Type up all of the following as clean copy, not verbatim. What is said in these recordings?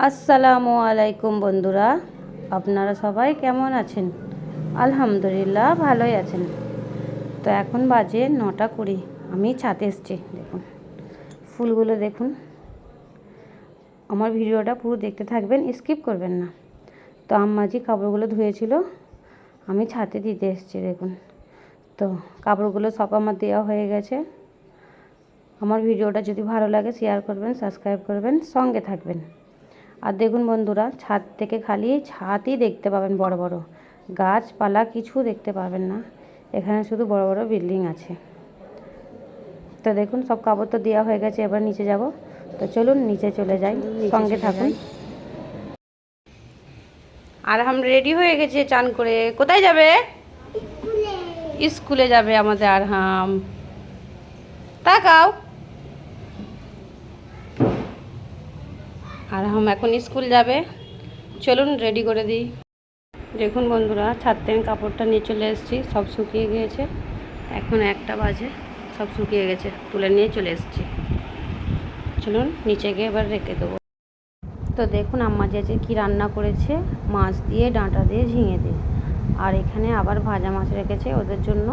আসসালামু আলাইকুম বন্ধুরা, আপনারা সবাই কেমন আছেন? আলহামদুলিল্লাহ ভালোই আছেন। তো এখন বাজে 9:20। আমি ছাদে এসেছি। দেখুন ফুলগুলো দেখুন। আমার ভিডিওটা পুরো দেখতে থাকবেন, স্কিপ করবেন না। তো আম্মাজি কাপড়গুলো ধুয়েছিল, আমি ছাদে দিতে এসেছি। দেখুন তো কাপড়গুলো সব আমার দেওয়া হয়ে গেছে। আমার ভিডিওটা যদি ভালো লাগে শেয়ার করবেন, সাবস্ক্রাইব করবেন, সঙ্গে থাকবেন। আর দেখুন বন্ধুরা, ছাদ থেকে খালি ছাদই দেখতে পাবেন, বড় বড় গাছপালা কিছু দেখতে পাবেন না। এখানে শুধু বড় বড় বিল্ডিং আছে। তো দেখুন সব কাপড় তো দেওয়া হয়ে গেছে, এবার নিচে যাব। তো চলুন নিচে চলে যাই, সঙ্গে থাকুন। আর আমরা রেডি হয়ে গেছে চান করে। কোথায় যাবে? স্কুলে যাবে আমাদের আরহাম। তাকাও, আরহাম এখন স্কুল যাবে। চলুন রেডি করে দিই। দেখুন বন্ধুরা, ছাদ থেকে কাপড়টা নিয়ে চলে এসেছি, সব শুকিয়ে গিয়েছে। এখন 1টা বাজে, সব শুকিয়ে গেছে, তুলে নিয়ে চলে এসেছি। চলুন নিচে গিয়ে এবার রেখে দেবো। তো দেখুন আম্মা যে কি রান্না করেছে, মাছ দিয়ে, ডাঁটা দিয়ে, ঝিঙে দিয়ে। আর এখানে আবার ভাজা মাছ রেখেছে ওদের জন্য।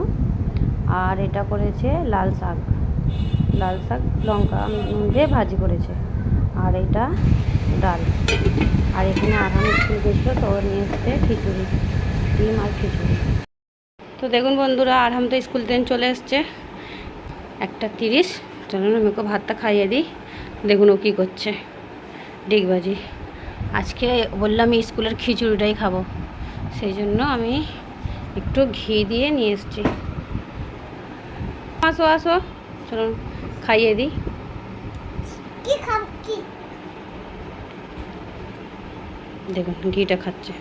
আর এটা করেছে লাল শাক, লঙ্কা দিয়ে ভাজি করেছে। আর এটা ডাল। আর এখানে আরহাম স্কুল গেছিলো, তো ওর নিয়ে এসছে খিচুড়ি, ডিম আর খিচুড়ি। তো দেখুন বন্ধুরা, আরহাম তো স্কুল থেকে চলে এসছে। 1:30। চলুন আমি ওকে ভাতটা খাইয়ে দিই। দেখুন ও কী করছে, ডিগবাজি। আজকে বললাম স্কুলের খিচুড়িটাই খাবো, সেই জন্য আমি একটু ঘি দিয়ে নিয়ে এসছি। আসো আসো, চলুন খাইয়ে দিই। দেখুন ঘিটা খাচ্ছে।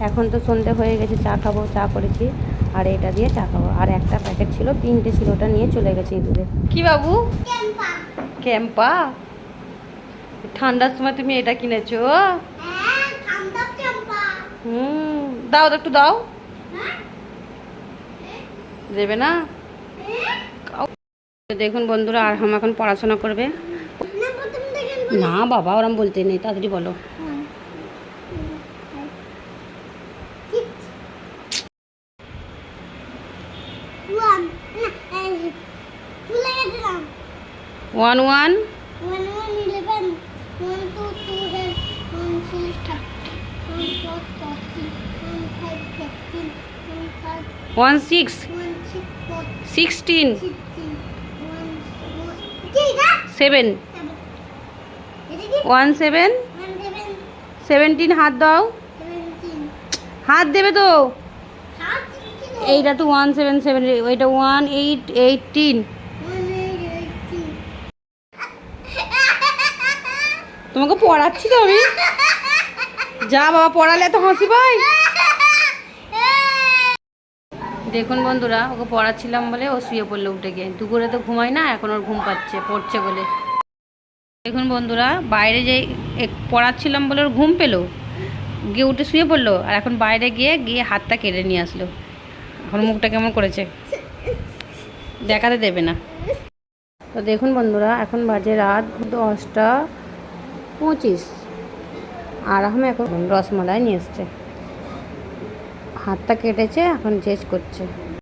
এখন তো সন্ধে হয়ে গেছে, চা খাবো, চা করেছি। আর এটা দিয়ে চা খাবো। আর একটা প্যাকেট ছিল, 3টে ছিল, ওটা নিয়ে চলে গেছে ইঁদুরে। কি বাবু? ক্যাম্পা। ঠান্ডার সময় তুমি এটা কিনেছো? দাও একটু দাও। দেবে না? দেখুন বন্ধুরা, আরহাম এখন পড়াশোনা করবে। না বাবা, ওরম বলতে নেই, তাড়াতাড়ি বলো। ওয়ান ওয়ান 16 16 7 17 17 হাত দাও, হাত দেবে তো। এইটা তো 177, ওইটা 1818। তোমাকে পড়াচ্ছি তো আমি। যা বাবা, পড়ালে তো হাসি পাই। দেখুন বন্ধুরা, ওকে পড়াচ্ছিলাম বলে ও শুয়ে পড়লো উঠে গিয়ে। দুপুরে তো ঘুমায় না, এখন ওর ঘুম পাচ্ছে, পড়ছে বলে। দেখুন বন্ধুরা, বাইরে যে পড়াচ্ছিলাম বলে ওর ঘুম পেলো, গিয়ে উঠে শুয়ে পড়লো। আর এখন বাইরে গিয়ে হাতটা কেটে নিয়ে আসলো। এখন মুখটা কেমন করেছে, দেখাতে দেবে না। তো দেখুন বন্ধুরা, এখন বাজে রাত 10:25। আর আমি এখন রসমালাই নিয়ে এসছে, হাতটা কেটেছে, এখন জেজ করছে।